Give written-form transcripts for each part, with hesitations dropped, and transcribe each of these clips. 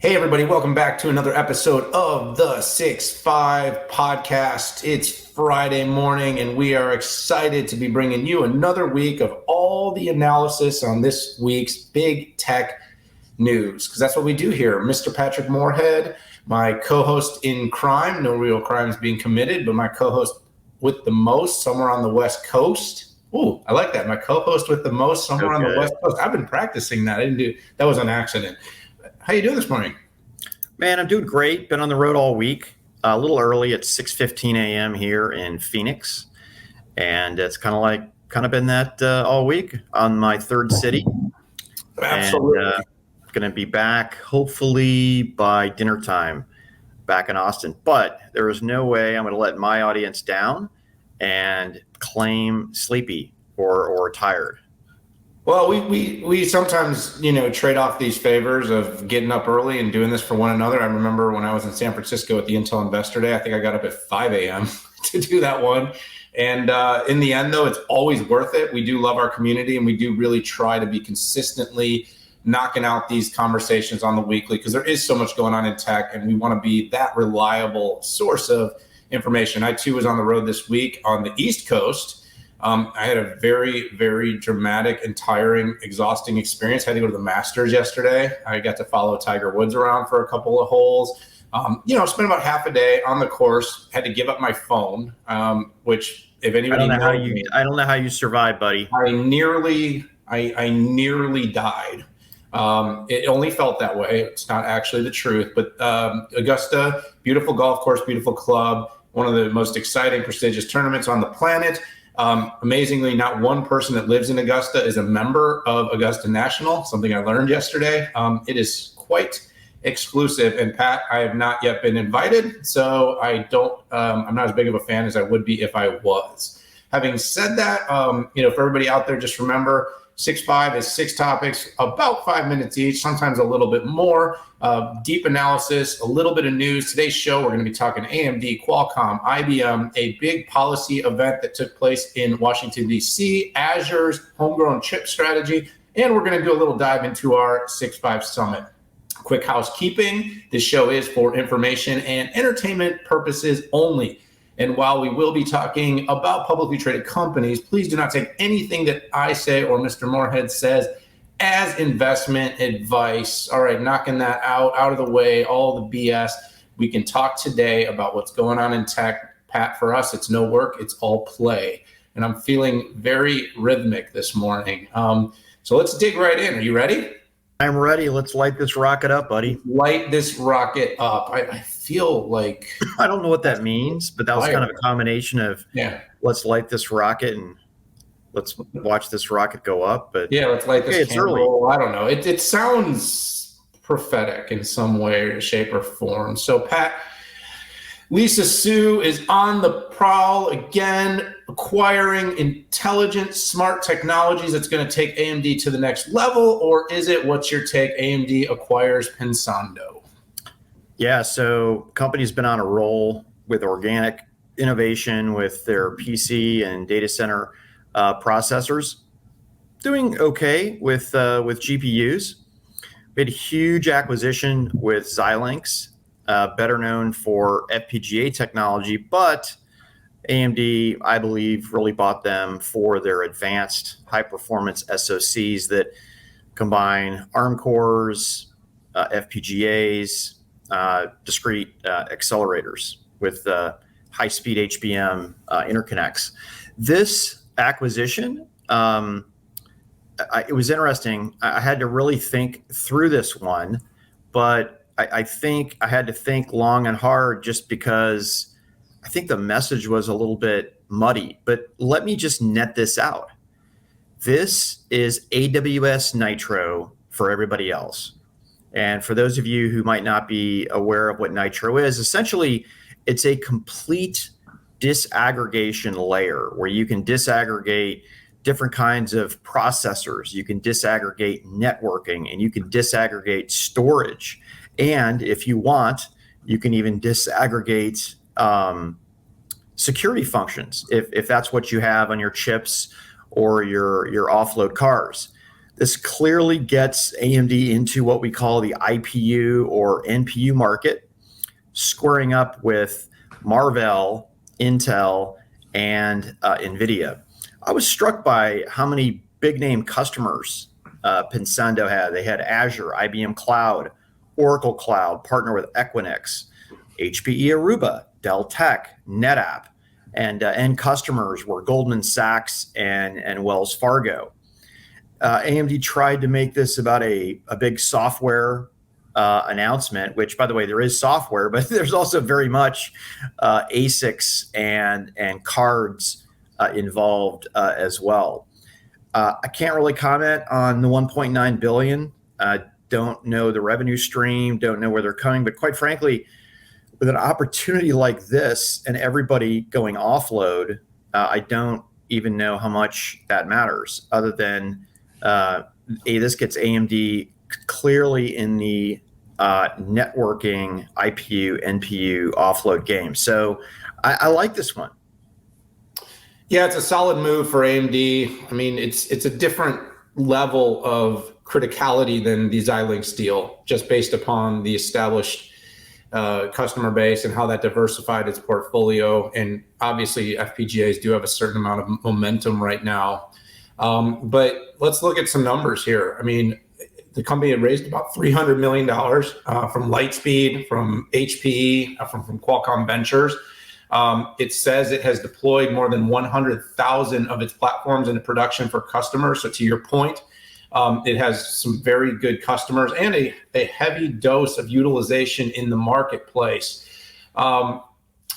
Hey, everybody, welcome back to another episode of the 6-5 podcast. It's Friday morning, and we are excited to be bringing you another week of all the analysis on this week's big tech news, because that's what we do here. Mr. Patrick Moorhead, my co-host in crime, no real crimes being committed, but my co-host with the most, somewhere on the West Coast. Ooh, I like that. My co-host with the most, somewhere on the West Coast. I've been practicing that. That was an accident. How you doing this morning? Man, I'm doing great. Been on the road all week. A little early at 6:15 a.m. here in Phoenix, and it's kind of been that all week on my third city. Absolutely. And going to be back hopefully by dinner time back in Austin. But there is no way I'm going to let my audience down and claim sleepy or tired. Well, we sometimes, trade off these favors of getting up early and doing this for one another. I remember when I was in San Francisco at the Intel Investor Day, I think I got up at 5 a.m. to do that one. And in the end, though, it's always worth it. We do love our community, and we do really try to be consistently knocking out these conversations on the weekly, because there is so much going on in tech, and we want to be that reliable source of information. I, too, was on the road this week on the East Coast. I had a very, very dramatic and tiring, exhausting experience. I had to go to the Masters yesterday. I got to follow Tiger Woods around for a couple of holes. Spent about half a day on the course. Had to give up my phone, which, if anybody knows me, I don't know how you survived, buddy. I nearly died. It only felt that way. It's not actually the truth. But Augusta, beautiful golf course, beautiful club, one of the most exciting, prestigious tournaments on the planet. Amazingly, not one person that lives in Augusta is a member of Augusta National, something I learned yesterday. It is quite exclusive. And Pat, I have not yet been invited, so I'm not as big of a fan as I would be if I was. Having said that, for everybody out there, just remember, 6-5 is 6 topics, about 5 minutes each, sometimes a little bit more. Deep analysis, a little bit of news. Today's show, we're going to be talking AMD, Qualcomm, IBM, a big policy event that took place in Washington, D.C., Azure's homegrown chip strategy, and we're going to do a little dive into our 6-5 summit. Quick housekeeping. This show is for information and entertainment purposes only. And while we will be talking about publicly traded companies, please do not take anything that I say or Mr. Moorhead says as investment advice. All right, knocking that out of the way, all the BS. We can talk today about what's going on in tech. Pat, for us, it's no work, it's all play. And I'm feeling very rhythmic this morning. So let's dig right in. Are you ready? I'm ready. Let's light this rocket up, buddy. Light this rocket up. I feel like... I don't know what that means, but that was kind of a combination of, let's light this rocket and let's watch this rocket go up. But yeah, let's light this candle. Early. I don't know. It sounds prophetic in some way, shape, or form. So, Pat, Lisa Su is on the prowl again, acquiring intelligent, smart technologies that's going to take AMD to the next level, or is it, what's your take, AMD acquires Pensando? Yeah, so company's been on a roll with organic innovation with their PC and data center processors, doing okay with GPUs. We had a huge acquisition with Xilinx, better known for FPGA technology, but AMD, I believe, really bought them for their advanced high-performance SoCs that combine ARM cores, FPGAs, discrete accelerators with high-speed HBM interconnects. This acquisition, it was interesting. I had to really think through this one, but I think I had to think long and hard just because I think the message was a little bit muddy. But let me just net this out. This is AWS Nitro for everybody else. And for those of you who might not be aware of what Nitro is, essentially it's a complete disaggregation layer where you can disaggregate different kinds of processors. You can disaggregate networking, and you can disaggregate storage. And if you want, you can even disaggregate security functions if that's what you have on your chips or your offload cars. This clearly gets AMD into what we call the IPU or NPU market, squaring up with Marvell, Intel, and NVIDIA. I was struck by how many big name customers Pensando had. They had Azure, IBM Cloud, Oracle Cloud, partner with Equinix, HPE Aruba, Dell Tech, NetApp, and end customers were Goldman Sachs and Wells Fargo. AMD tried to make this about a big software announcement, which, by the way, there is software, but there's also very much ASICs and cards involved as well. I can't really comment on the 1.9 billion. Don't know the revenue stream, don't know where they're coming, but quite frankly, with an opportunity like this and everybody going offload, I don't even know how much that matters, other than this gets AMD clearly in the networking IPU, NPU offload game. So I like this one. Yeah, it's a solid move for AMD. I mean, it's a different level of criticality than the Xilinx deal, just based upon the established customer base and how that diversified its portfolio. And obviously, FPGAs do have a certain amount of momentum right now. But let's look at some numbers here. I mean, the company had raised about $300 million from Lightspeed, from HPE, from Qualcomm Ventures. It says it has deployed more than 100,000 of its platforms into production for customers. So to your point, it has some very good customers and a heavy dose of utilization in the marketplace.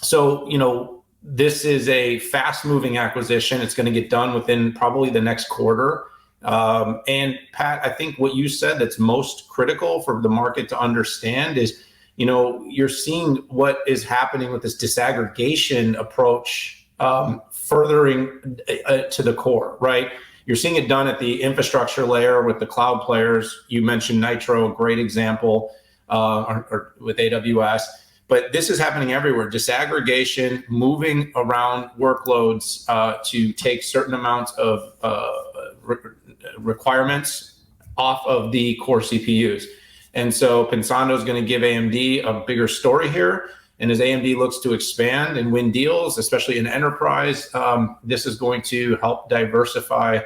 So, you know, this is a fast-moving acquisition. It's going to get done within probably the next quarter. And Pat, I think what you said that's most critical for the market to understand is, you know, you're seeing what is happening with this disaggregation approach furthering to the core, right? You're seeing it done at the infrastructure layer with the cloud players. You mentioned Nitro, a great example, or with AWS. But this is happening everywhere. Disaggregation, moving around workloads to take certain amounts of requirements off of the core CPUs. And so Pensando is going to give AMD a bigger story here. And as AMD looks to expand and win deals, especially in enterprise, this is going to help diversify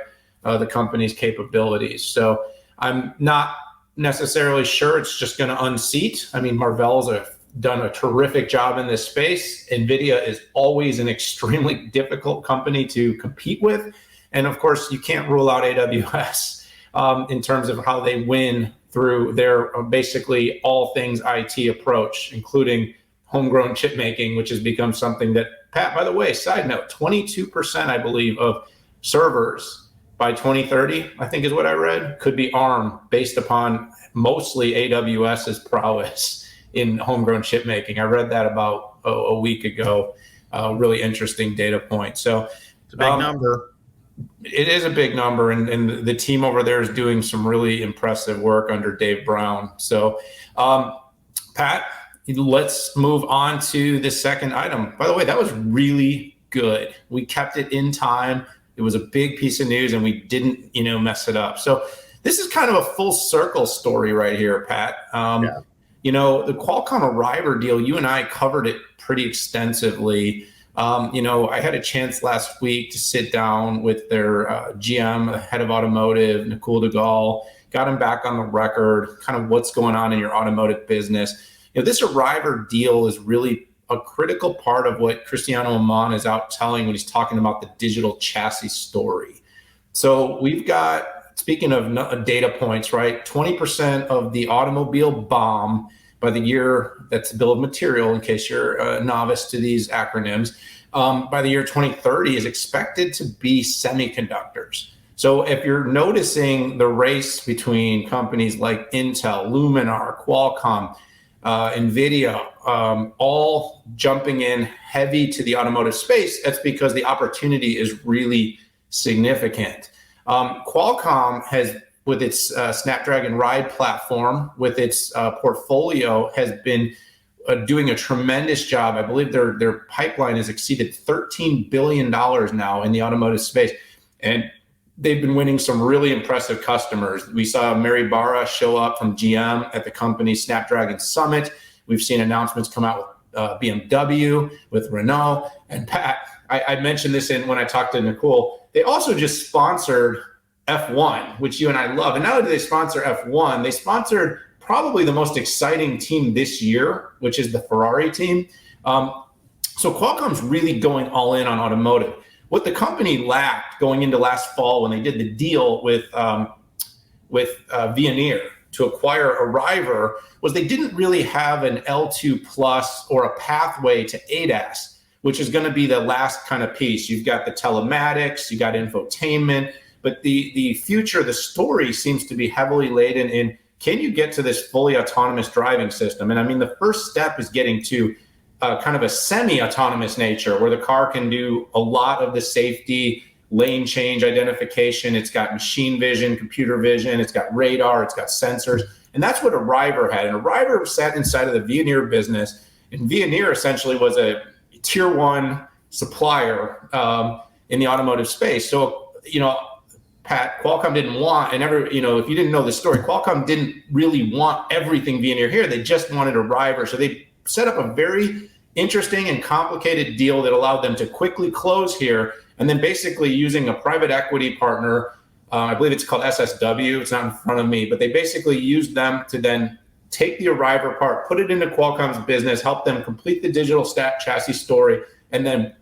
the company's capabilities. So I'm not necessarily sure it's just going to unseat. I mean, Marvell's done a terrific job in this space. NVIDIA is always an extremely difficult company to compete with. And of course, you can't rule out AWS in terms of how they win through their basically all things IT approach, including homegrown chip making, which has become something that, Pat, by the way, side note, 22%, I believe, of servers by 2030, I think is what I read, could be ARM based upon mostly AWS's prowess in homegrown chip making. I read that about a week ago. Really interesting data point. So it's a big number. It is a big number, and the team over there is doing some really impressive work under Dave Brown. So, Pat, let's move on to the second item. By the way, that was really good. We kept it in time. It was a big piece of news, and we didn't, mess it up. So this is kind of a full circle story right here, Pat. Yeah. The Qualcomm Arriver deal, you and I covered it pretty extensively. I had a chance last week to sit down with their GM, the head of automotive, Nakul Duggal, got him back on the record, kind of what's going on in your automotive business. This Arriver deal is really a critical part of what Cristiano Amon is out telling when he's talking about the digital chassis story. So we've got, speaking of data points, right, 20% of the automobile BOM by the year, that's the bill of material in case you're a novice to these acronyms, by the year 2030 is expected to be semiconductors. So if you're noticing the race between companies like Intel, Luminar, Qualcomm, NVIDIA, all jumping in heavy to the automotive space, that's because the opportunity is really significant. Qualcomm has, with its Snapdragon Ride platform, with its portfolio, has been doing a tremendous job. I believe their pipeline has exceeded $13 billion now in the automotive space. And they've been winning some really impressive customers. We saw Mary Barra show up from GM at the company's Snapdragon Summit. We've seen announcements come out with BMW, with Renault, and Pat. I mentioned this when I talked to Nicole. They also just sponsored F1, which you and I love. And not only do they sponsor F1, they sponsored probably the most exciting team this year, which is the Ferrari team. So Qualcomm's really going all in on automotive. What the company lacked going into last fall when they did the deal with Veoneer to acquire Arriver was they didn't really have an L2 Plus or a pathway to ADAS, which is going to be the last kind of piece. You've got the telematics, you got infotainment, but the future, the story seems to be heavily laden in, can you get to this fully autonomous driving system? And I mean, the first step is getting to kind of a semi-autonomous nature where the car can do a lot of the safety, lane change identification. It's got machine vision, computer vision, it's got radar, it's got sensors. And that's what Arriver had. And Arriver sat inside of the Veoneer business. And Veoneer essentially was a tier one supplier in the automotive space. So, Pat, Qualcomm didn't want, and if you didn't know the story, Qualcomm didn't really want everything Veoneer here. They just wanted Arriver. So they set up a very interesting and complicated deal that allowed them to quickly close here. And then basically using a private equity partner, I believe it's called SSW, it's not in front of me, but they basically used them to then take the Arriver part, put it into Qualcomm's business, help them complete the digital chassis story, and then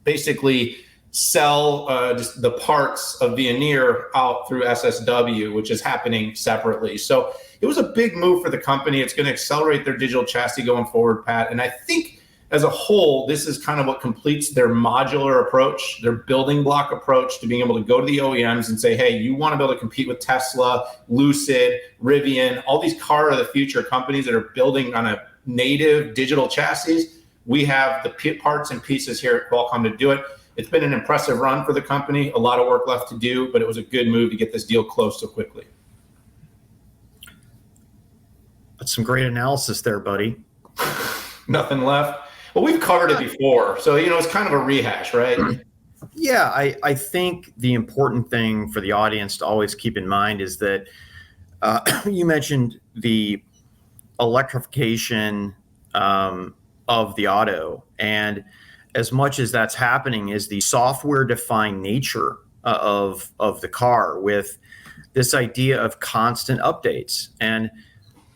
basically sell just the parts of Veoneer out through SSW, which is happening separately. So it was a big move for the company. It's going to accelerate their digital chassis going forward, Pat. And I think as a whole, this is kind of what completes their modular approach, their building block approach to being able to go to the OEMs and say, hey, you want to be able to compete with Tesla, Lucid, Rivian, all these car of the future companies that are building on a native digital chassis. We have the parts and pieces here at Qualcomm to do it. It's been an impressive run for the company, a lot of work left to do, but it was a good move to get this deal closed so quickly. That's some great analysis there, buddy. Nothing left. Well, we've covered it before, so it's kind of a rehash, right? Yeah, I think the important thing for the audience to always keep in mind is that you mentioned the electrification of the auto, and as much as that's happening is the software-defined nature of the car with this idea of constant updates. And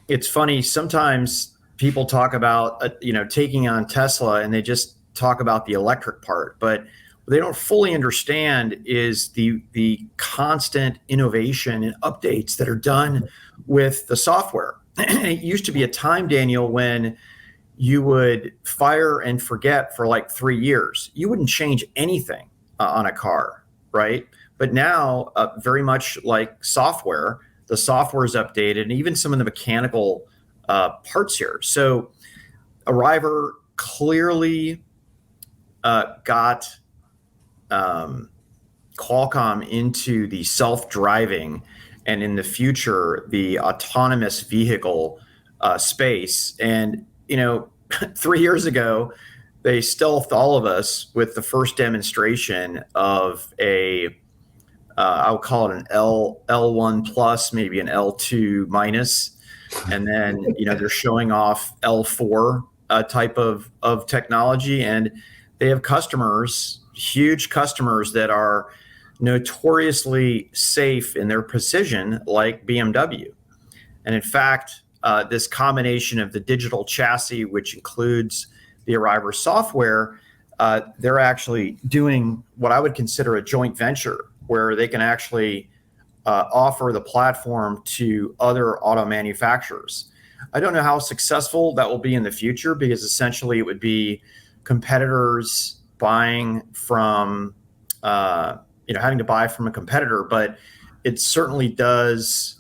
it's funny, sometimes people talk about, taking on Tesla and they just talk about the electric part, but what they don't fully understand is the constant innovation and updates that are done with the software. It used to be a time, Daniel, when you would fire and forget for like 3 years. You wouldn't change anything on a car, right? But now, very much like software, the software is updated, and even some of the mechanical parts here. So Arriver clearly got Qualcomm into the self-driving and in the future, the autonomous vehicle space. And 3 years ago, they stealthed all of us with the first demonstration of I would call it an L1 plus, maybe an L2 minus. And then, they're showing off L4 type of technology. And they have customers, huge customers that are notoriously safe in their precision, like BMW. And in fact, this combination of the digital chassis, which includes the Arriver software, they're actually doing what I would consider a joint venture where they can actually offer the platform to other auto manufacturers. I don't know how successful that will be in the future because essentially it would be competitors buying from, having to buy from a competitor, but it certainly does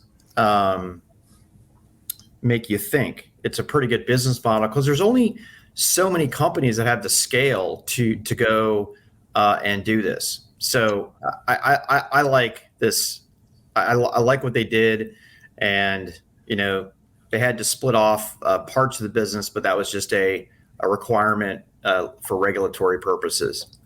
make you think. It's a pretty good business model because there's only so many companies that have the scale to go and do this. So I like this. I like what they did, and they had to split off parts of the business, but that was just a requirement for regulatory purposes.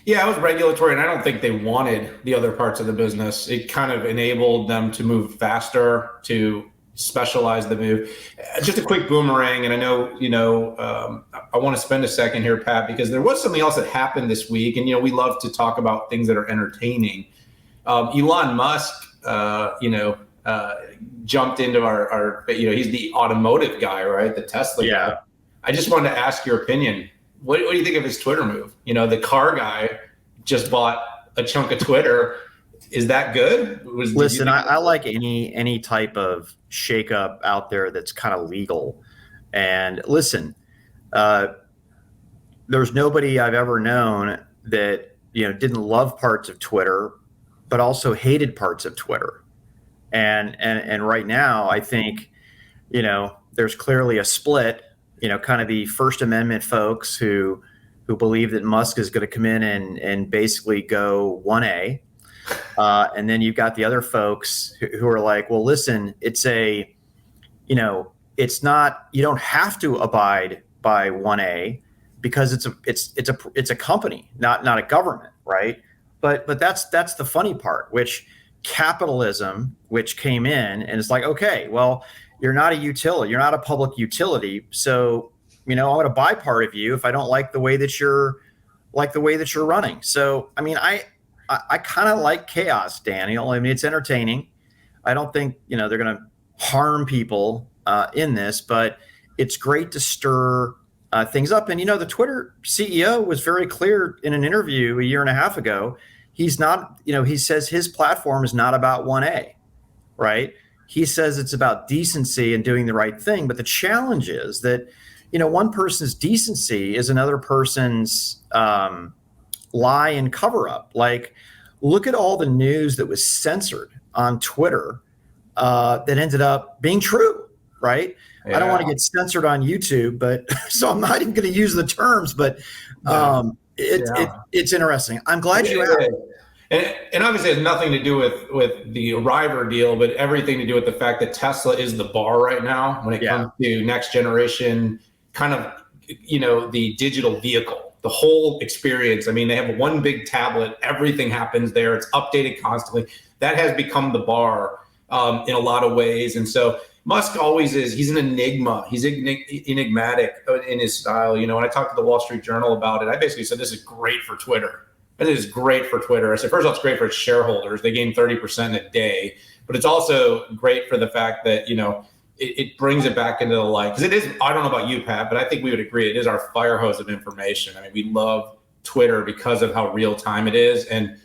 Yeah, it was regulatory, and I don't think they wanted the other parts of the business. It kind of enabled them to move faster, to specialize the move. Just a quick boomerang, and I know, I want to spend a second here, Pat, because there was something else that happened this week, and, we love to talk about things that are entertaining. Elon Musk, jumped into our, he's the automotive guy, right? The Tesla guy. I just wanted to ask your opinion. What do you think of his Twitter move? The car guy just bought a chunk of Twitter. Is that good? Listen, I like any type of shakeup out there that's kind of legal. And listen, there's nobody I've ever known that didn't love parts of Twitter, but also hated parts of Twitter. And right now, I think there's clearly a split. Kind of the First Amendment folks who believe that Musk is going to come in and basically go 1A. And then you've got the other folks who are like, well, listen, it's not, you don't have to abide by 1A because it's a company, not a government, right? But that's the funny part, which capitalism, which came in and it's like, okay, well, you're not a utility. You're not a public utility. So, I'm going to buy part of you if I don't like the way that you're running. So, I kind of like chaos, Daniel. It's entertaining. I don't think, they're going to harm people in this, but it's great to stir things up. And, the Twitter CEO was very clear in an interview a year and a half ago. He's not, he says his platform is not about 1A, right? He says it's about decency and doing the right thing. But the challenge is that, one person's decency is another person's lie and cover up. Like, look at all the news that was censored on Twitter that ended up being true, right? Yeah. I don't want to get censored on YouTube, but so I'm not even going to use the terms, but it's interesting. I'm glad you asked. And obviously it has nothing to do with the Arriver deal, but everything to do with the fact that Tesla is the bar right now when it comes to next generation, kind of, the digital vehicle, the whole experience. They have one big tablet, everything happens there. It's updated constantly. That has become the bar in a lot of ways. And so Musk always is, he's an enigma. He's enigmatic in his style. When I talked to the Wall Street Journal about it, I basically said, this is great for Twitter. It is great for Twitter. I said, first of all, it's great for its shareholders. They gain 30% a day. But it's also great for the fact that, it brings it back into the light. Because it is, I don't know about you, Pat, but I think we would agree, it is our fire hose of information. We love Twitter because of how real time it is. And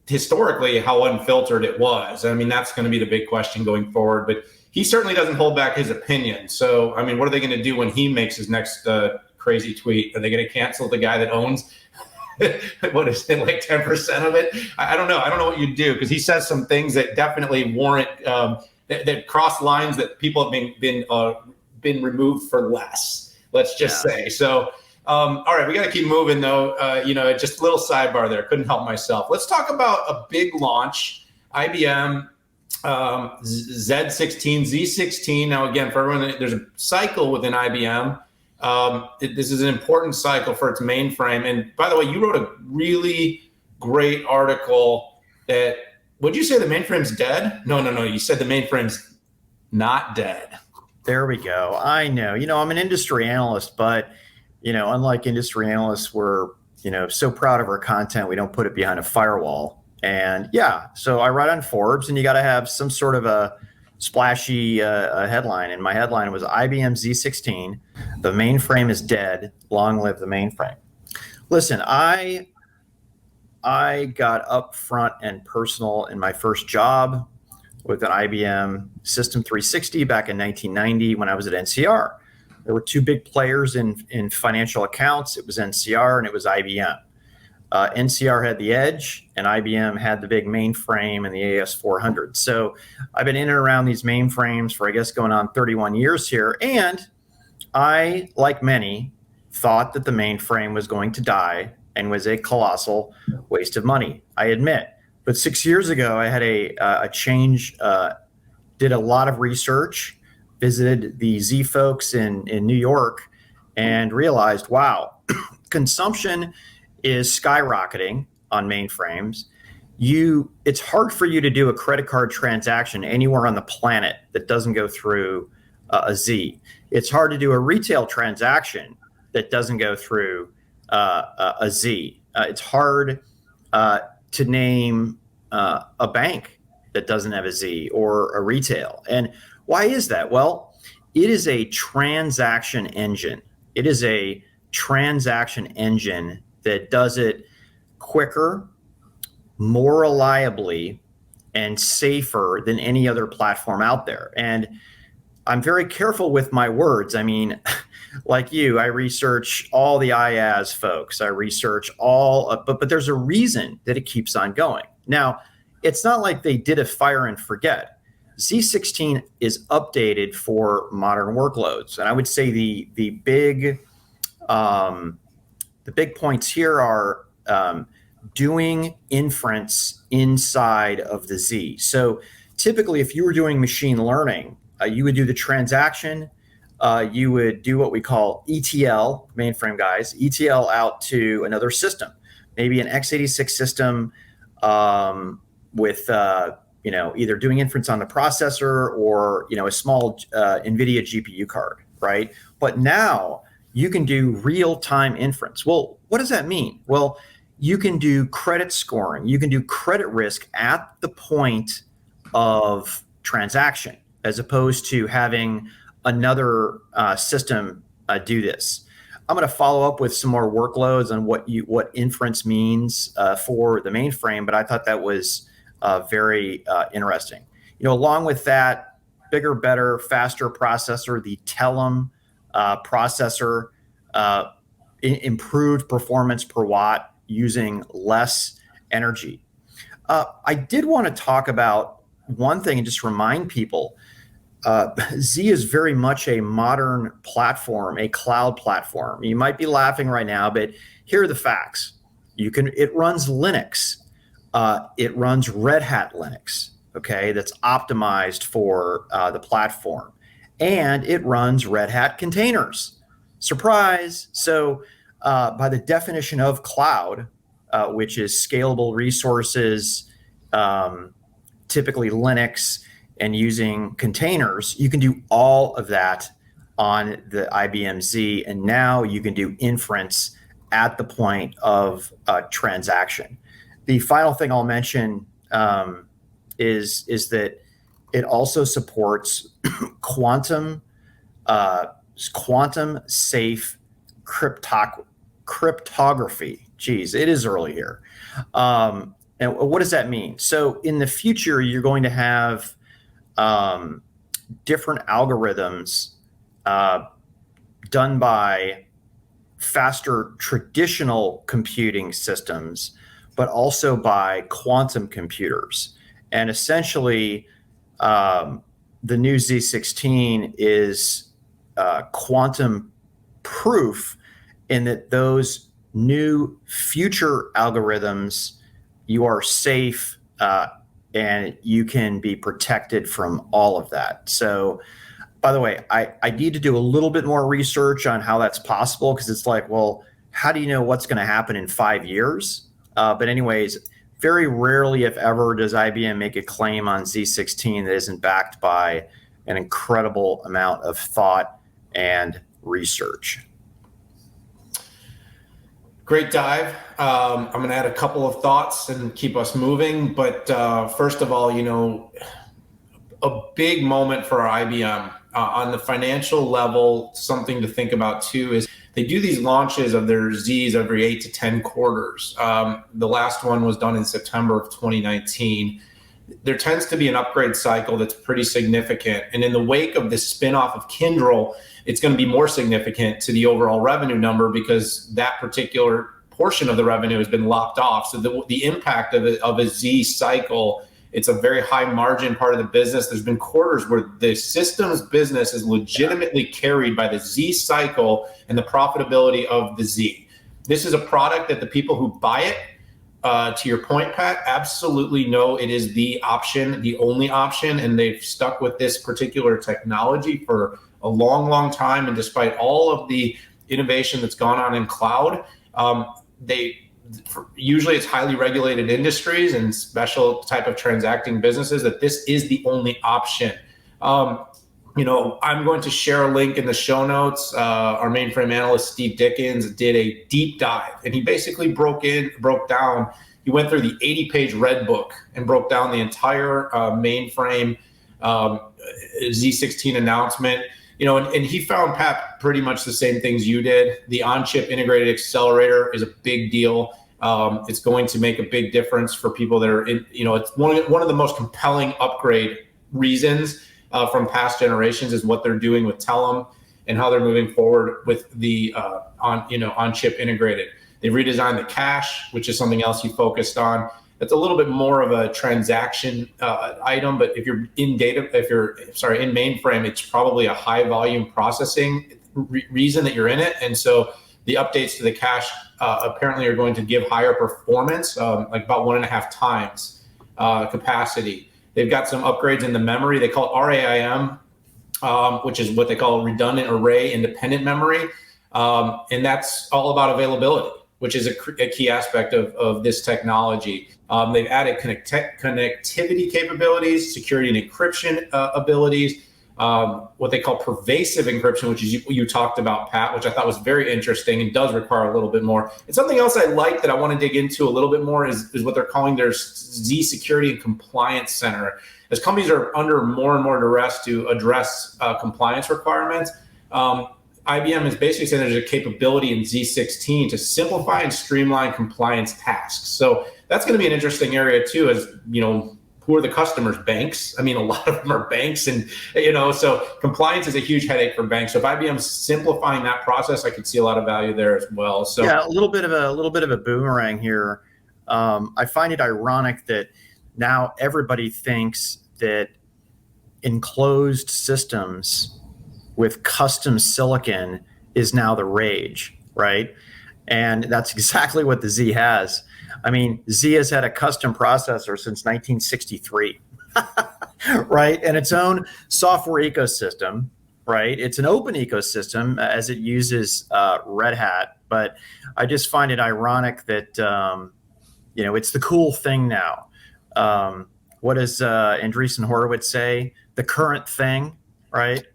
historically, how unfiltered it was. That's going to be the big question going forward. But he certainly doesn't hold back his opinion. So, what are they going to do when he makes his next crazy tweet? Are they going to cancel the guy that owns what is it, like 10% of it? I don't know. I don't know what you'd do, because he says some things that definitely warrant that cross lines that people have been removed for less. Let's just say. So, all right, we got to keep moving though. Just a little sidebar there. Couldn't help myself. Let's talk about a big launch, IBM Z16, Z16. Now, again, for everyone, there's a cycle within IBM. This is an important cycle for its mainframe. And by the way, you wrote a really great article that, would you say the mainframe's dead? No. You said the mainframe's not dead. There we go. I know. I'm an industry analyst, but, unlike industry analysts, we're, so proud of our content, we don't put it behind a firewall. And so I write on Forbes, and you got to have some sort of a splashy headline. And my headline was IBM Z16, the mainframe is dead, long live the mainframe. Listen, I got up front and personal in my first job with an IBM System 360 back in 1990 when I was at NCR. There were two big players in financial accounts. It was NCR and it was IBM. NCR had the edge and IBM had the big mainframe and the AS400. So I've been in and around these mainframes for, I guess, going on 31 years here. And I, like many, thought that the mainframe was going to die and was a colossal waste of money, I admit. But 6 years ago, I had a change, did a lot of research, visited the Z folks in New York, and realized, wow, consumption is skyrocketing. on mainframes. It's hard for you to do a credit card transaction anywhere on the planet that doesn't go through a Z. It's hard to do a retail transaction that doesn't go through a Z. It's hard to name a bank that doesn't have a Z, or a retail. And why is that? Well, it is a transaction engine. It is a transaction engine that does it quicker, more reliably, and safer than any other platform out there. And I'm very careful with my words. I mean, like you, I research all the IaaS folks. I research but there's a reason that it keeps on going. Now, it's not like they did a fire and forget. Z16 is updated for modern workloads, and I would say the big points here are doing inference inside of the Z. So typically, if you were doing machine learning, you would do the transaction. You would do what we call ETL, mainframe guys, ETL out to another system, maybe an x86 system with either doing inference on the processor or a small NVIDIA GPU card, right? But now you can do real-time inference. Well, what does that mean? Well, you can do credit scoring. You can do credit risk at the point of transaction, as opposed to having another system do this. I'm going to follow up with some more workloads on what inference means for the mainframe, but I thought that was very interesting. Along with that, bigger, better, faster processor, the Telum processor, improved performance per watt using less energy. I did want to talk about one thing and just remind people, Z is very much a modern platform, a cloud platform. You might be laughing right now, but here are the facts. It runs Linux. It runs Red Hat Linux, okay, that's optimized for the platform. And it runs Red Hat containers. Surprise. So by the definition of cloud, which is scalable resources, typically Linux, and using containers, you can do all of that on the IBM Z. And now you can do inference at the point of transaction. The final thing I'll mention is that it also supports quantum safe cryptography. Geez, it is early here. And what does that mean? So in the future, you're going to have different algorithms done by faster traditional computing systems, but also by quantum computers. And essentially, the new Z16 is quantum proof in that those new future algorithms, you are safe and you can be protected from all of that. So, by the way, I need to do a little bit more research on how that's possible, because it's like, well, how do you know what's going to happen in 5 years? But anyways, very rarely, if ever, does IBM make a claim on Z16 that isn't backed by an incredible amount of thought and research. Great dive. I'm going to add a couple of thoughts and keep us moving. But first of all, a big moment for IBM on the financial level. Something to think about too is they do these launches of their Zs every 8 to 10 quarters. The last one was done in September of 2019. There tends to be an upgrade cycle that's pretty significant. And in the wake of this spinoff of Kyndryl, it's going to be more significant to the overall revenue number, because that particular portion of the revenue has been lopped off. So the impact of a Z cycle, it's a very high margin part of the business. There's been quarters where the systems business is legitimately carried by the Z cycle and the profitability of the Z. This is a product that the people who buy it, to your point, Pat, absolutely know it is the option, the only option, and they've stuck with this particular technology for a long, long time. And despite all of the innovation that's gone on in cloud, they usually it's highly regulated industries and special type of transacting businesses that this is the only option. I'm going to share a link in the show notes. Our mainframe analyst, Steve Dickens, did a deep dive, and he basically broke down, he went through the 80-page red book and broke down the entire mainframe Z16 announcement. And he found, Pat, pretty much the same things you did. The on-chip integrated accelerator is a big deal. It's going to make a big difference for people that are in, it's one of the most compelling upgrade reasons from past generations is what they're doing with Telum and how they're moving forward with the on-chip integrated. They redesigned the cache, which is something else he focused on. It's a little bit more of a transaction item, but if you're in mainframe, it's probably a high volume processing reason that you're in it. And so the updates to the cache apparently are going to give higher performance, like about 1.5 times capacity. They've got some upgrades in the memory. They call it RAIM, which is what they call redundant array independent memory. And that's all about availability, which is a key aspect of this technology. They've added connectivity capabilities, security and encryption abilities, what they call pervasive encryption, which is you talked about, Pat, which I thought was very interesting and does require a little bit more. And something else I like that I want to dig into a little bit more is what they're calling their Z Security and Compliance Center. As companies are under more and more duress to address compliance requirements, IBM is basically saying there's a capability in Z16 to simplify and streamline compliance tasks. So that's going to be an interesting area too, as who are the customers? Banks. I mean, a lot of them are banks, and so compliance is a huge headache for banks. So if IBM's simplifying that process, I could see a lot of value there as well. So yeah, a little bit of a boomerang here. I find it ironic that now everybody thinks that enclosed systems with custom silicon is now the rage, right? And that's exactly what the Z has. I mean, Z has had a custom processor since 1963, right? And its own software ecosystem, right? It's an open ecosystem as it uses Red Hat. But I just find it ironic that, it's the cool thing now. What does Andreessen Horowitz say? The current thing, right?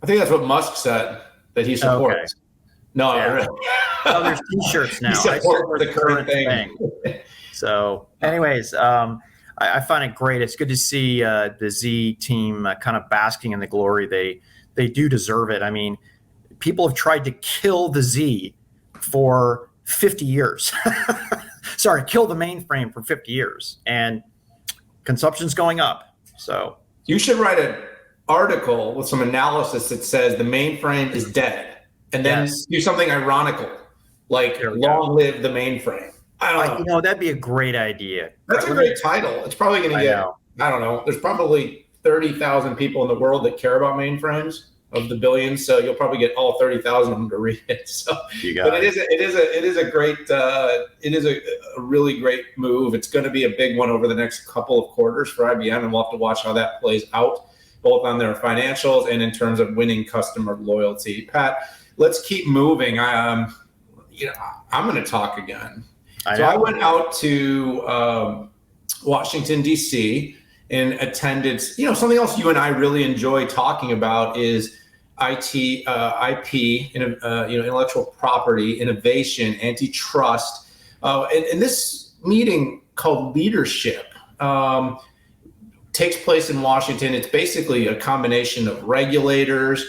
I think that's what Musk said that he supports. Okay. No, yeah. really. Oh, there's T-shirts now. I support the current thing. So, anyways, I find it great. It's good to see the Z team kind of basking in the glory. They do deserve it. I mean, people have tried to kill the Z for 50 years. Sorry, kill the mainframe for 50 years, and consumption's going up. So you should write an article with some analysis that says the mainframe is dead. And then do something ironical, like long live the mainframe. I don't know. That'd be a great idea. That's a great title. It's probably going to get, I don't know. There's probably 30,000 people in the world that care about mainframes of the billions. So you'll probably get all 30,000 of them to read it. So, but it is a really great move. It's going to be a big one over the next couple of quarters for IBM, and we'll have to watch how that plays out, both on their financials and in terms of winning customer loyalty. Pat, let's keep moving. I'm going to talk again. I went out to Washington, D.C. and attended, something else you and I really enjoy talking about is IP, intellectual property, innovation, antitrust. And this meeting called LeadershIP takes place in Washington. It's basically a combination of regulators,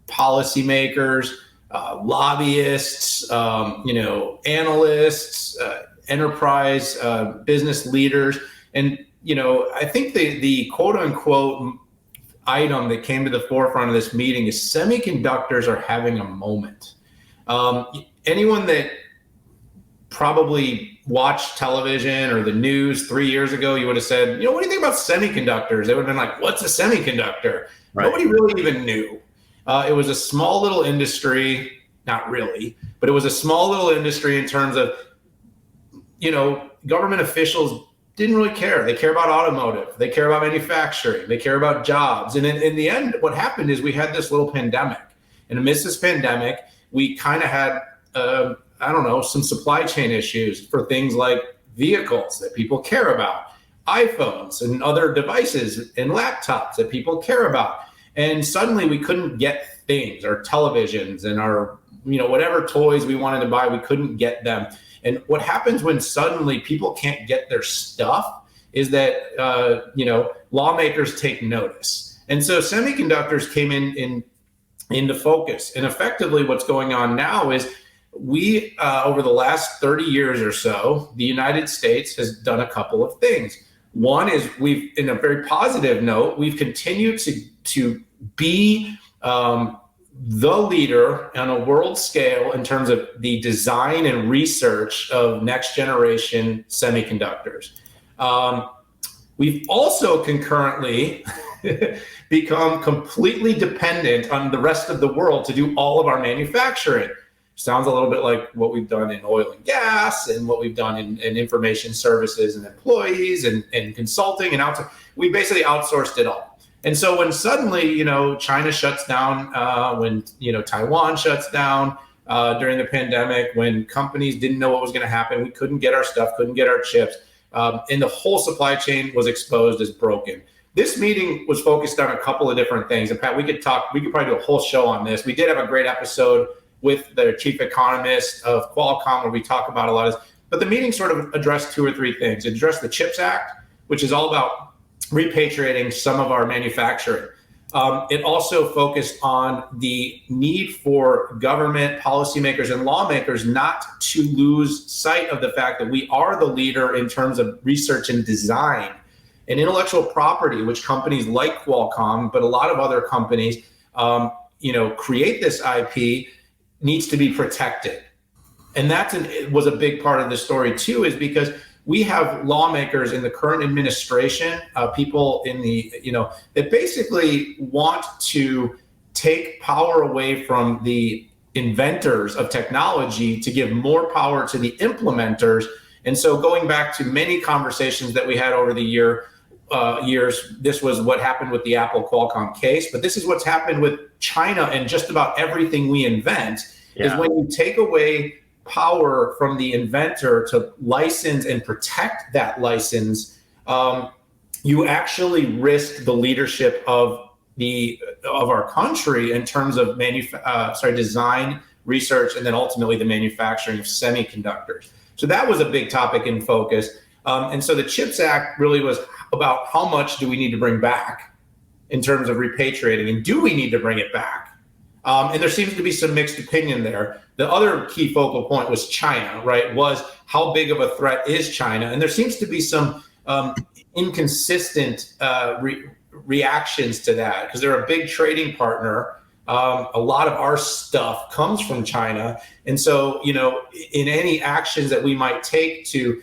policymakers, lobbyists, analysts, enterprise business leaders. And, I think the quote unquote item that came to the forefront of this meeting is semiconductors are having a moment. Anyone that probably watched television or the news 3 years ago, you would have said, what do you think about semiconductors? They would have been like, what's a semiconductor? Right. Nobody really even knew. It was a small little industry, not really, but it was a small little industry in terms of, government officials didn't really care. They care about automotive. They care about manufacturing. They care about jobs. And in the end, what happened is we had this little pandemic. And amidst this pandemic, we kind of had I don't know, some supply chain issues for things like vehicles that people care about, iPhones and other devices and laptops that people care about. And suddenly we couldn't get things, our televisions and our, whatever toys we wanted to buy, we couldn't get them. And what happens when suddenly people can't get their stuff is that, lawmakers take notice. And so semiconductors came into focus. And effectively what's going on now is we, over the last 30 years or so, the United States has done a couple of things. One is we've, in a very positive note, we've continued to be the leader on a world scale in terms of the design and research of next generation semiconductors. We've also concurrently become completely dependent on the rest of the world to do all of our manufacturing. Sounds a little bit like what we've done in oil and gas and what we've done in information services and employees and consulting and outsourcing. We basically outsourced it all. And so when suddenly, China shuts down, when, Taiwan shuts down during the pandemic, when companies didn't know what was going to happen, we couldn't get our stuff, couldn't get our chips, and the whole supply chain was exposed as broken. This meeting was focused on a couple of different things. And Pat, we could probably do a whole show on this. We did have a great episode with the chief economist of Qualcomm where we talk about a lot of this. But the meeting sort of addressed two or three things. It addressed the CHIPS Act, which is all about repatriating some of our manufacturing. It also focused on the need for government policymakers and lawmakers not to lose sight of the fact that we are the leader in terms of research and design and intellectual property, which companies like Qualcomm, but a lot of other companies, create this IP, needs to be protected. And it was a big part of the story too, is because we have lawmakers in the current administration, people in the, that basically want to take power away from the inventors of technology to give more power to the implementers. And so going back to many conversations that we had over the years, this was what happened with the Apple Qualcomm case, but this is what's happened with China and just about everything we invent is when you take away power from the inventor to license and protect that license, you actually risk the leadership of our country in terms of design, research, and then ultimately the manufacturing of semiconductors. So that was a big topic in focus. And so the CHIPS Act really was about how much do we need to bring back in terms of repatriating, and do we need to bring it back? And there seems to be some mixed opinion there. The other key focal point was China, right? Was how big of a threat is China? And there seems to be some inconsistent reactions to that because they're a big trading partner. A lot of our stuff comes from China. And so, in any actions that we might take to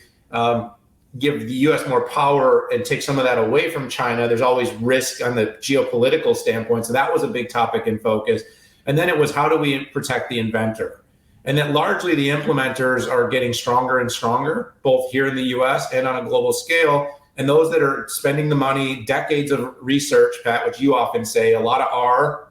give the U.S. more power and take some of that away from China, there's always risk on the geopolitical standpoint. So that was a big topic in focus. And then it was, how do we protect the inventor? And that largely the implementers are getting stronger and stronger, both here in the US and on a global scale. And those that are spending the money, decades of research, Pat, which you often say, a lot of R,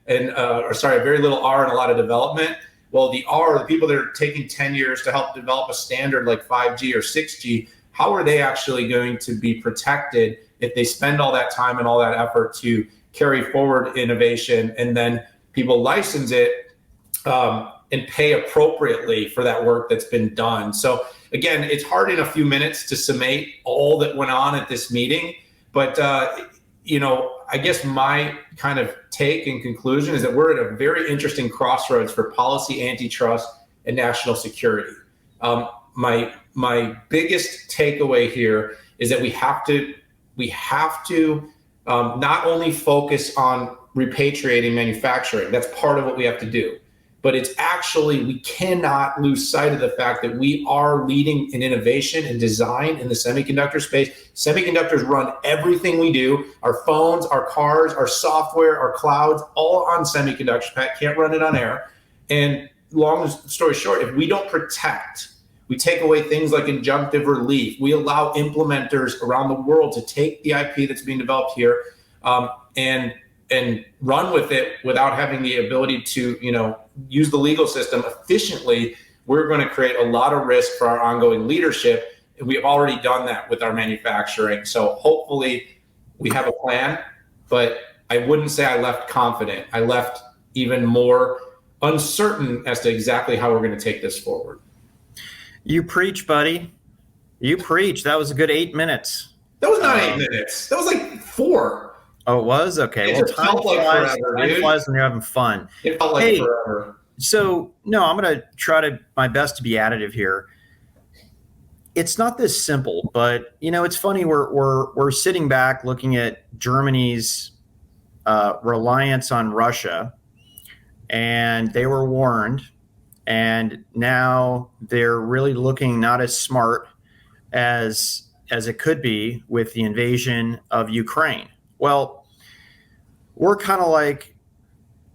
very little R and a lot of development. Well, the people that are taking 10 years to help develop a standard like 5G or 6G, how are they actually going to be protected if they spend all that time and all that effort to carry forward innovation and then people license it and pay appropriately for that work that's been done? So again, it's hard in a few minutes to summate all that went on at this meeting, but I guess my kind of take and conclusion is that we're at a very interesting crossroads for policy, antitrust, and national security. My biggest takeaway here is that we have to not only focus on repatriating manufacturing. That's part of what we have to do. But it's actually, we cannot lose sight of the fact that we are leading in innovation and design in the semiconductor space. Semiconductors run everything we do. Our phones, our cars, our software, our clouds, all on semiconductors. Pat, can't run it on air. And long story short, if we don't protect, we take away things like injunctive relief. We allow implementers around the world to take the IP that's being developed here and run with it without having the ability to, use the legal system efficiently. we're going to create a lot of risk for our ongoing leadership. And we have already done that with our manufacturing. So hopefully we have a plan, but I wouldn't say I left confident. I left even more uncertain as to exactly how we're going to take this forward. You preach, buddy. You preach. That was a good 8 minutes. That was not 8 minutes. That was like 4. Oh, it was? Okay. It just felt like forever, dude. Time flies when you're having fun. It felt like forever. So, no, I'm going to try my best to be additive here. It's not this simple, but it's funny. We're sitting back looking at Germany's reliance on Russia, and they were warned, and now they're really looking not as smart as it could be with the invasion of Ukraine. Well, we're kind of like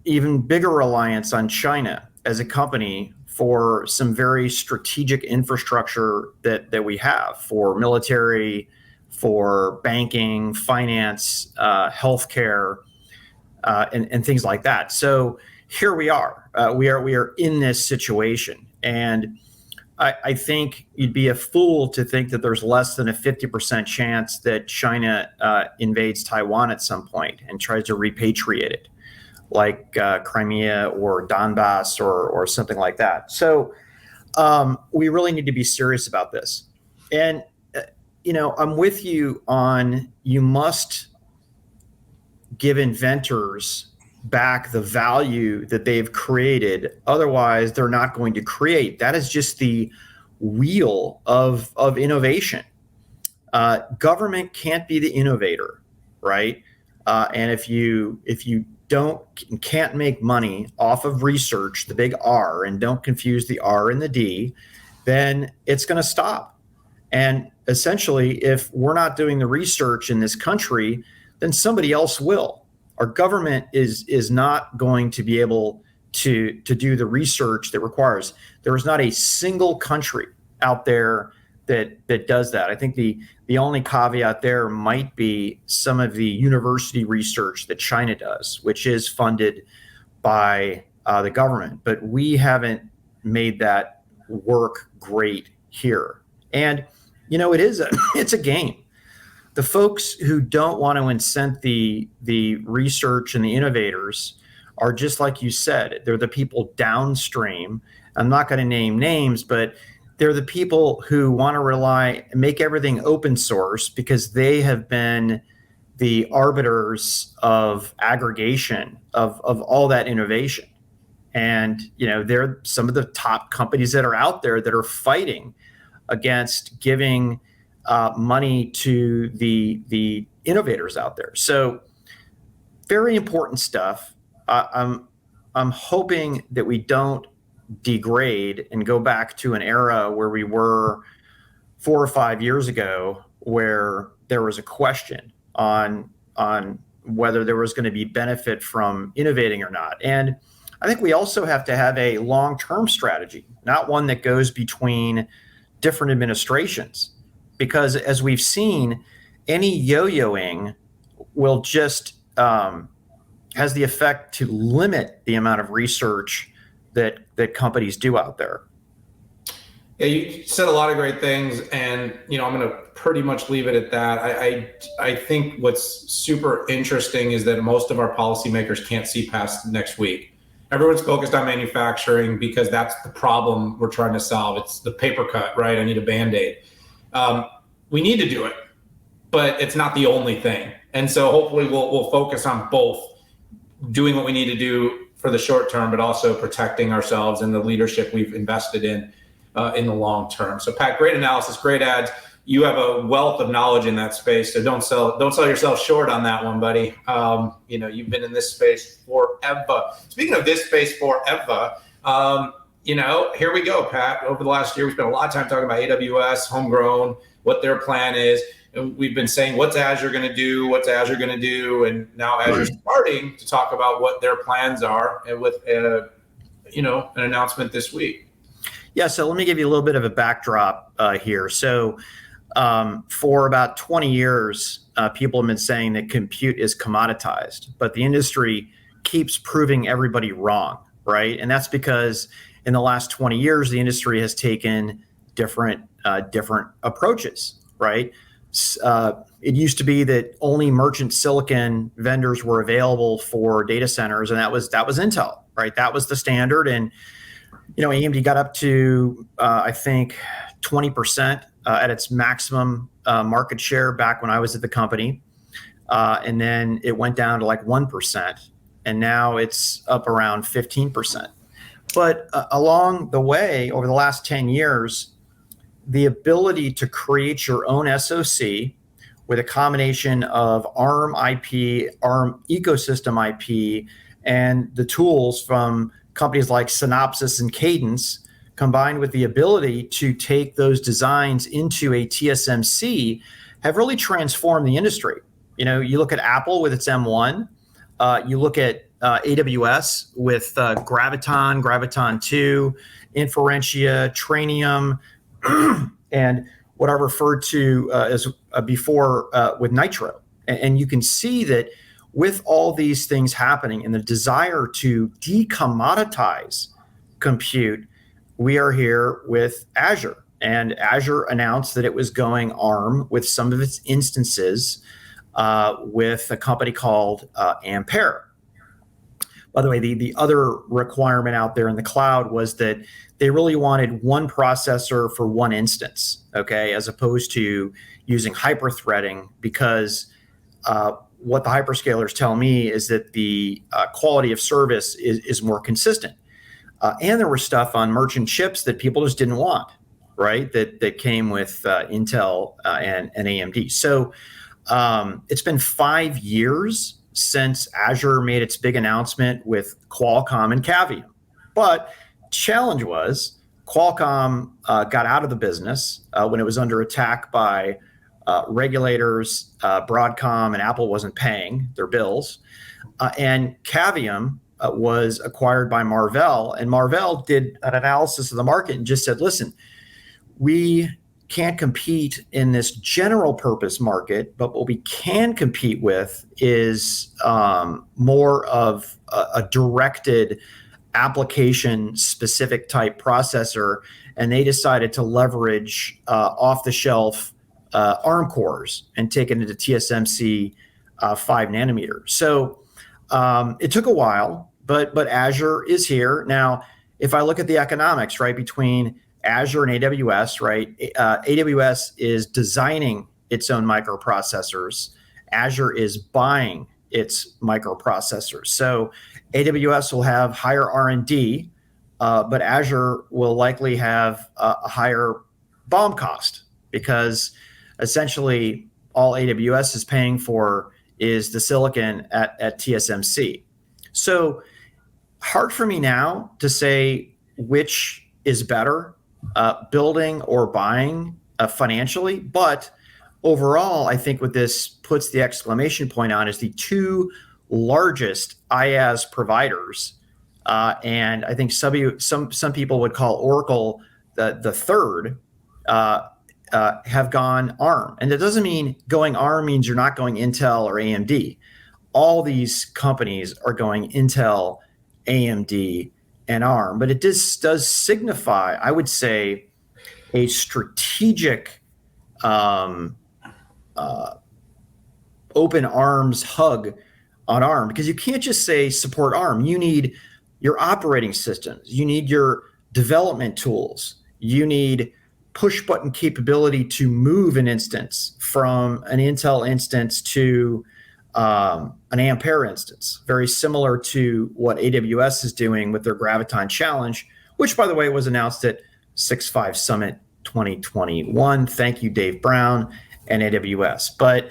even bigger reliance on China as a company for some very strategic infrastructure that we have for military, for banking, finance, healthcare, and things like that. So here we are. We are in this situation, and I think you'd be a fool to think that there's less than a 50% chance that China invades Taiwan at some point and tries to repatriate it, like Crimea or Donbass or something like that. So we really need to be serious about this. And, I'm with you on you must give inventors back the value that they've created. Otherwise, they're not going to create. That is just the wheel of innovation. Government can't be the innovator, right? And if you can't make money off of research, the big R, and don't confuse the R and the D, then it's going to stop. And essentially, if we're not doing the research in this country, then somebody else will. Our government is not going to be able to do the research that requires. There is not a single country out there that does that. I think the only caveat there might be some of the university research that China does, which is funded by the government. But we haven't made that work great here. And it's a game. The folks who don't want to incent the research and the innovators are, just like you said, they're the people downstream. I'm not going to name names, but they're the people who want to make everything open source because they have been the arbiters of aggregation of all that innovation. And, they're some of the top companies that are out there that are fighting against giving money to the innovators out there. So very important stuff. I'm hoping that we don't degrade and go back to an era where we were 4 or 5 years ago, where there was a question on whether there was going to be benefit from innovating or not. And I think we also have to have a long-term strategy, not one that goes between different administrations. Because as we've seen, any yo-yoing will just has the effect to limit the amount of research that companies do out there. Yeah, you said a lot of great things, and I'm going to pretty much leave it at that. I think what's super interesting is that most of our policymakers can't see past next week. Everyone's focused on manufacturing because that's the problem we're trying to solve. It's the paper cut, right? I need a Band-Aid. We need to do it, but it's not the only thing. And so hopefully we'll focus on both doing what we need to do for the short term, but also protecting ourselves and the leadership we've invested in the long term. So Pat, great analysis, great ads. You have a wealth of knowledge in that space. So don't sell yourself short on that one, buddy. You've been in this space forever. Speaking of this space forever, here we go, Pat. Over the last year, we spent a lot of time talking about AWS, homegrown, what their plan is. And we've been saying, what's Azure going to do? What's Azure going to do? And now Azure's starting to talk about what their plans are, and with an announcement this week. Yeah, so let me give you a little bit of a backdrop here. So for about 20 years, people have been saying that compute is commoditized, but the industry keeps proving everybody wrong, right? And that's because in the last 20 years, the industry has taken different approaches, right? It used to be that only merchant silicon vendors were available for data centers, and that was Intel, right? That was the standard. And AMD got up to I think 20% at its maximum market share back when I was at the company, and then it went down to like 1%, and now it's up around 15%. But along the way, over the last 10 years, the ability to create your own SoC with a combination of ARM IP, ARM ecosystem IP, and the tools from companies like Synopsys and Cadence, combined with the ability to take those designs into a TSMC, have really transformed the industry. You look at Apple with its M1, you look at AWS with Graviton 2, Inferentia, Trainium, and what I referred to as before with Nitro. And you can see that with all these things happening and the desire to decommoditize compute, we are here with Azure. And Azure announced that it was going ARM with some of its instances with a company called Ampere. By the way, the other requirement out there in the cloud was that they really wanted one processor for one instance, okay, as opposed to using hyper-threading, because what the hyperscalers tell me is that the quality of service is more consistent. And there was stuff on merchant chips that people just didn't want, right, that came with Intel and AMD. So it's been 5 years since Azure made its big announcement with Qualcomm and Cavium. But challenge was Qualcomm got out of the business when it was under attack by regulators. Broadcom and Apple wasn't paying their bills. And Cavium was acquired by Marvell. And Marvell did an analysis of the market and just said, listen, we can't compete in this general purpose market, but what we can compete with is more of a directed application specific type processor. And they decided to leverage off the shelf ARM cores and take it into TSMC 5 nanometer. So it took a while, but Azure is here. Now, if I look at the economics, right, between Azure and AWS, right? AWS is designing its own microprocessors. Azure is buying its microprocessors. So AWS will have higher R&D, but Azure will likely have a higher BOM cost, because essentially all AWS is paying for is the silicon at TSMC. So hard for me now to say which is better, building or buying financially. But overall, I think what this puts the exclamation point on is the two largest IaaS providers. And I think some people would call Oracle the third, have gone ARM. And that doesn't mean going ARM means you're not going Intel or AMD. All these companies are going Intel, AMD, and ARM. But it does signify, I would say, a strategic open arms hug on ARM, because you can't just say support ARM. You need your operating systems. You need your development tools. You need push button capability to move an instance from an Intel instance to an Ampere instance, very similar to what AWS is doing with their Graviton Challenge, which, by the way, was announced at 6.5 Summit 2021. Thank you, Dave Brown and AWS. But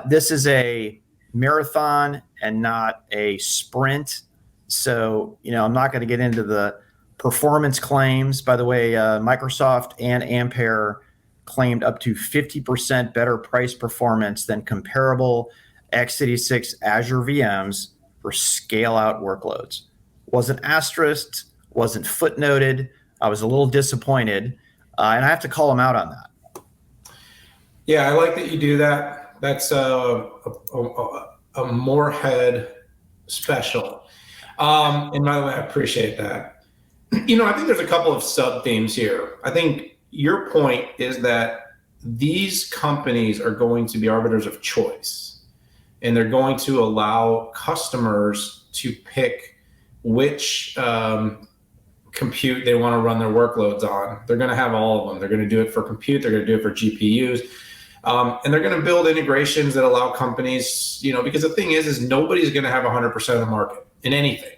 this is a marathon and not a sprint. So, I'm not going to get into the performance claims. By the way, Microsoft and Ampere claimed up to 50% better price performance than comparable x86 Azure VMs for scale-out workloads. Wasn't asterisked, wasn't footnoted. I was a little disappointed, and I have to call them out on that. Yeah, I like that you do that. That's a Moorhead special. And by the way, I appreciate that. I think there's a couple of sub themes here. I think your point is that these companies are going to be arbiters of choice, and they're going to allow customers to pick which compute they want to run their workloads on. They're going to have all of them. They're going to do it for compute. They're going to do it for GPUs. And they're going to build integrations that allow companies, because the thing is nobody's going to have 100% of the market in anything.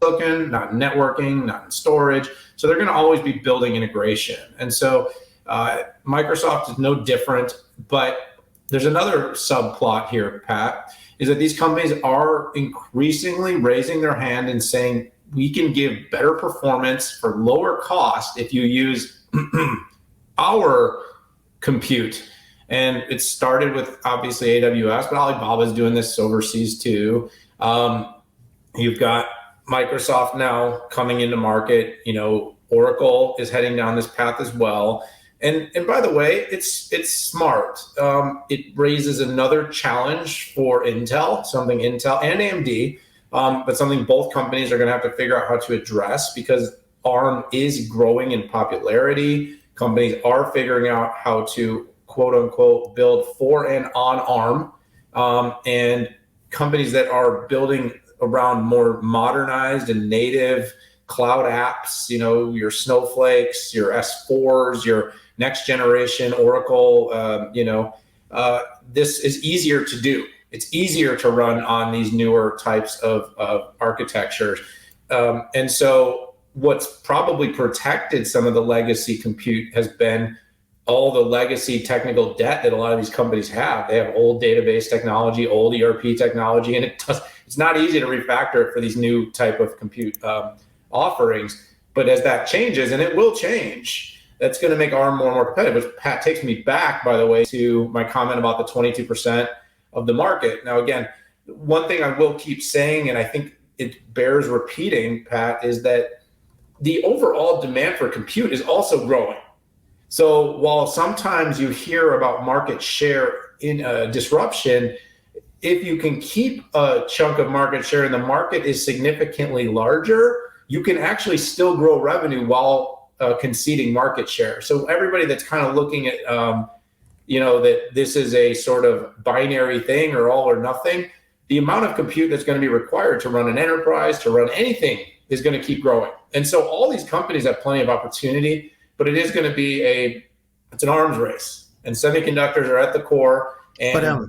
Not in networking, not in storage. So they're going to always be building integration. And so Microsoft is no different, but there's another subplot here, Pat, is that these companies are increasingly raising their hand and saying, we can give better performance for lower cost if you use our compute. And it started with obviously AWS, but Alibaba's doing this overseas too. You've got Microsoft now coming into market. Oracle is heading down this path as well. And by the way, it's smart. It raises another challenge for Intel, something Intel and AMD, but something both companies are going to have to figure out how to address, because ARM is growing in popularity. Companies are figuring out how to, quote unquote, build for and on ARM, and companies that are building around more modernized and native cloud apps, your Snowflakes, your S4s, your next generation Oracle, this is easier to do. It's easier to run on these newer types of architectures. And so what's probably protected some of the legacy compute has been all the legacy technical debt that a lot of these companies have. They have old database technology, old ERP technology, and it's not easy to refactor it for these new type of compute offerings. But as that changes, and it will change, that's going to make ARM more and more competitive, which, Pat, takes me back, by the way, to my comment about the 22% of the market. Now, again, one thing I will keep saying, and I think it bears repeating, Pat, is that the overall demand for compute is also growing. So while sometimes you hear about market share in disruption, if you can keep a chunk of market share and the market is significantly larger, you can actually still grow revenue while conceding market share. So everybody that's kind of looking at, that this is a sort of binary thing or all or nothing, the amount of compute that's going to be required to run an enterprise, to run anything, is going to keep growing. And so all these companies have plenty of opportunity, but it is going to be it's an arms race, and semiconductors are at the core. And I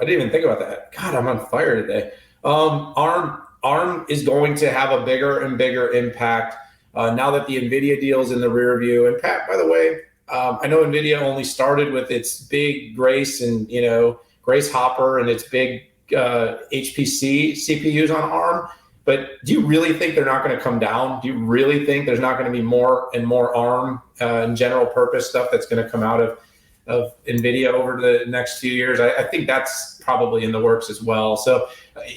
didn't even think about that. God, I'm on fire today. ARM is going to have a bigger and bigger impact now that the NVIDIA deal is in the rear view. And Pat, by the way, I know NVIDIA only started with its big Grace and Grace Hopper and its big HPC CPUs on ARM. But do you really think they're not going to come down? Do you really think there's not going to be more and more ARM and general purpose stuff that's going to come out of NVIDIA over the next few years? I think that's probably in the works as well. So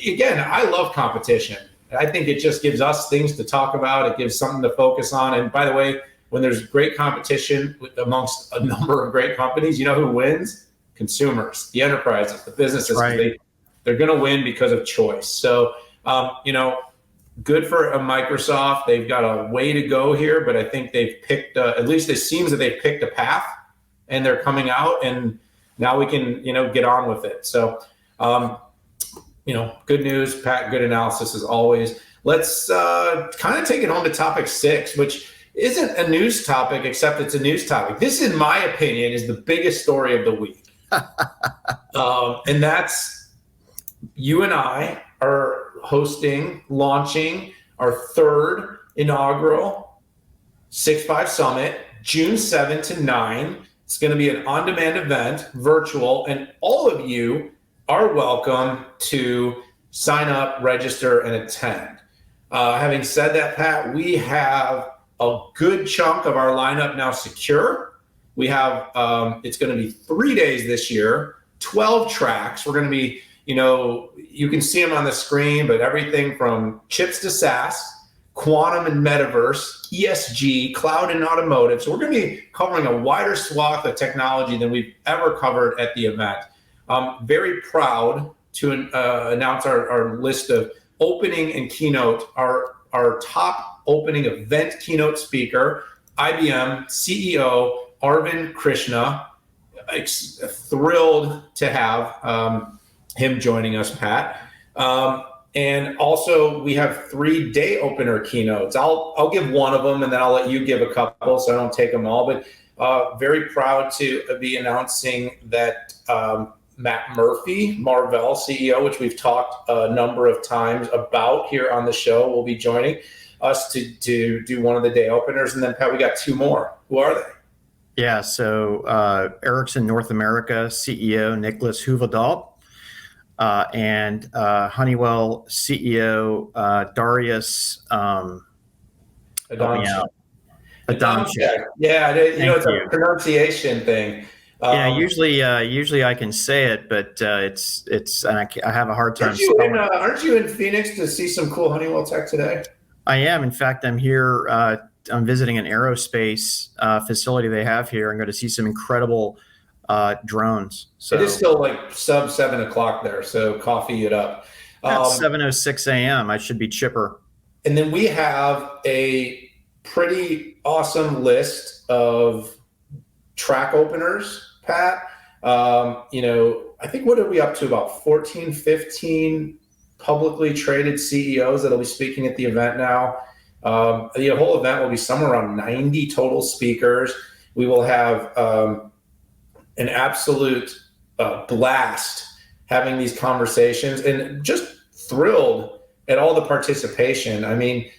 again, I love competition. I think it just gives us things to talk about. It gives something to focus on. And by the way, when there's great competition amongst a number of great companies, you know who wins? Consumers, the enterprises, the businesses. Right. They're going to win because of choice. So, good for Microsoft. They've got a way to go here, but I think they've picked, at least it seems that they've picked a path, and they're coming out, and now we can, get on with it. So, good news, Pat, good analysis as always. Let's kind of take it home to topic 6, which isn't a news topic, except it's a news topic. This, in my opinion, is the biggest story of the week. And that's you and I are launching our 3rd inaugural 6.5 Summit, June 7 to 9. It's going to be an on-demand event, virtual, and all of you are welcome to sign up, register, and attend. Having said that, Pat, we have a good chunk of our lineup now secure. We have, it's going to be 3 days this year, 12 tracks. We're going to be, you can see them on the screen, but everything from chips to SaaS, quantum and metaverse, ESG, cloud and automotive. So we're going to be covering a wider swath of technology than we've ever covered at the event. I'm very proud to announce our list of opening and keynote. Our our top opening event keynote speaker, IBM CEO Arvind Krishna. Thrilled to have him joining us, Pat. And also, we have 3 day opener keynotes. I'll give one of them, and then I'll let you give a couple, so I don't take them all. But very proud to be announcing that Matt Murphy, Marvell CEO, which we've talked a number of times about here on the show, will be joining us to do one of the day openers. And then, Pat, we got 2 more. Who are they? Yeah, so Ericsson North America CEO Nicholas Huvadalt and Honeywell CEO Darius Adamczyk. Adamczyk. Yeah, it's a pronunciation thing. Yeah, usually I can say it, but it's and I have a hard time. Aren't you in Phoenix to see some cool Honeywell tech today? I am. In fact, I'm here. I'm visiting an aerospace facility they have here. I'm going to see some incredible drones. So it is still like sub 7 o'clock there, so coffee it up. It's 7:06 a.m. I should be chipper. And then we have a pretty awesome list of track openers, Pat. I think what are we up to? About 14, 15 publicly traded CEOs that'll be speaking at the event now. The whole event will be somewhere around 90 total speakers. We will have an absolute blast having these conversations, and just thrilled at all the participation. I mean,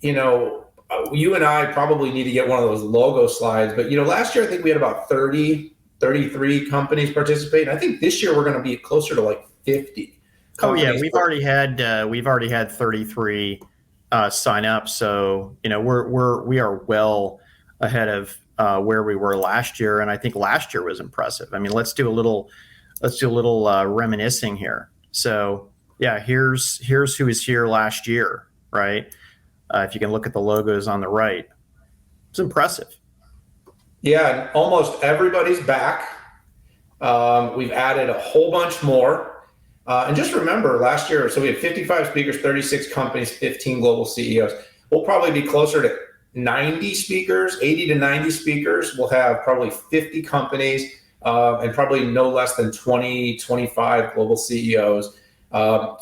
you and I probably need to get one of those logo slides, but last year I think we had about 33 companies participate. I think this year we're going to be closer to like 50. Oh yeah, we've already had 33 sign up. So we are well ahead of where we were last year, and I think last year was impressive. I mean, let's do a little reminiscing here. So yeah, here's who was here last year, right? If you can look at the logos on the right, it's impressive. Yeah, and almost everybody's back. We've added a whole bunch more. And just remember, last year, so we had 55 speakers, 36 companies, 15 global CEOs. We'll probably be closer to 90 speakers, 80 to 90 speakers. We'll have probably 50 companies and probably no less than 20, 25 global CEOs.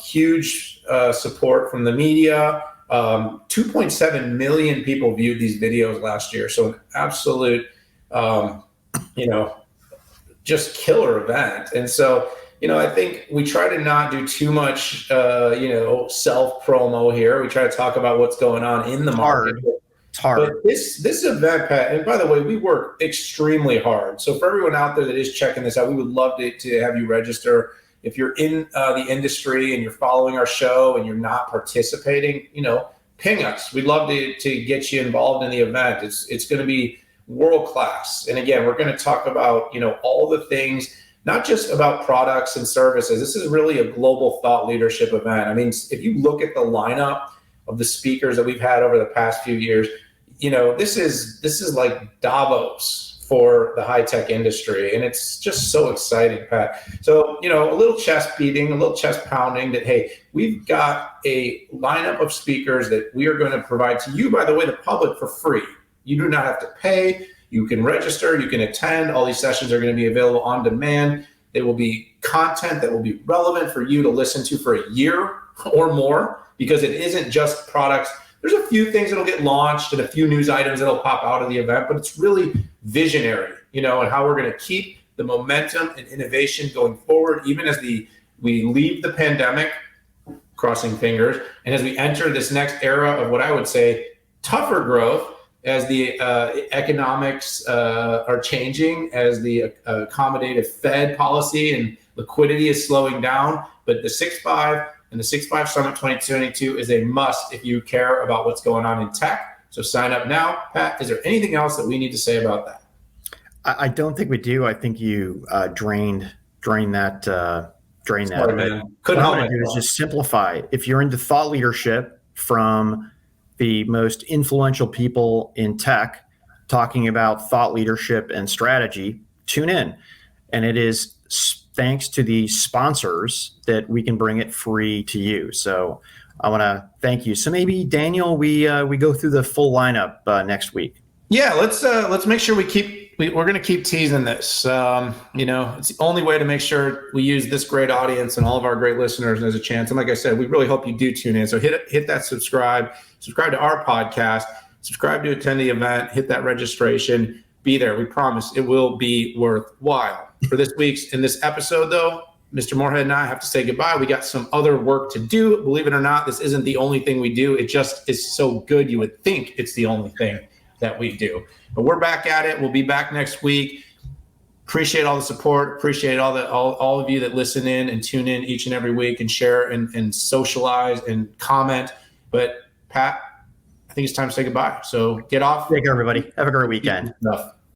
Huge support from the media. 2.7 million people viewed these videos last year. So an absolute, just killer event. And so, I think we try to not do too much, self promo here. We try to talk about what's going on in the market. It's hard. But this event, Pat, and by the way, we work extremely hard. So for everyone out there that is checking this out, we would love to have you register. If you're in the industry and you're following our show and you're not participating, ping us. We'd love to get you involved in the event. It's going to be world class. And again, we're going to talk about, all the things, not just about products and services. This is really a global thought leadership event. I mean, if you look at the lineup of the speakers that we've had over the past few years, this is like Davos for the high-tech industry. And it's just so exciting, Pat. So, a little chest beating, a little chest pounding that, hey, we've got a lineup of speakers that we are going to provide to you, by the way, the public, for free. You do not have to pay. You can register, you can attend. All these sessions are going to be available on demand. They will be content that will be relevant for you to listen to for a year or more, because it isn't just products. There's a few things that'll get launched and a few news items that'll pop out of the event, but it's really visionary, and how we're going to keep the momentum and innovation going forward, even as we leave the pandemic, crossing fingers, and as we enter this next era of what I would say tougher growth, as the economics are changing, as the accommodative Fed policy and liquidity is slowing down. But the 6.5 and the 6.5 Summit 2022 is a must if you care about what's going on in tech. So sign up now. Pat, is there anything else that we need to say about that? I don't think we do. I think you drained that. Sorry, man. Couldn't help it. Do is just simplify. If you're into thought leadership from the most influential people in tech talking about thought leadership and strategy, tune in. And it is thanks to the sponsors that we can bring it free to you. So I want to thank you. So maybe Daniel, we go through the full lineup next week. Yeah, let's make sure we're going to keep teasing this. It's the only way to make sure we use this great audience and all of our great listeners as a chance. And like I said, we really hope you do tune in. So hit that subscribe to our podcast, subscribe to attend the event, hit that registration, be there. We promise it will be worthwhile. For in this episode, though, Mr. Moorhead and I have to say goodbye. We got some other work to do. Believe it or not, this isn't the only thing we do. It just is so good you would think it's the only thing that we do. But we're back at it. We'll be back next week. Appreciate all the support. Appreciate all of you that listen in and tune in each and every week and share and socialize and comment. But Pat, I think it's time to say goodbye. So get off. Take care, everybody. Have a great weekend.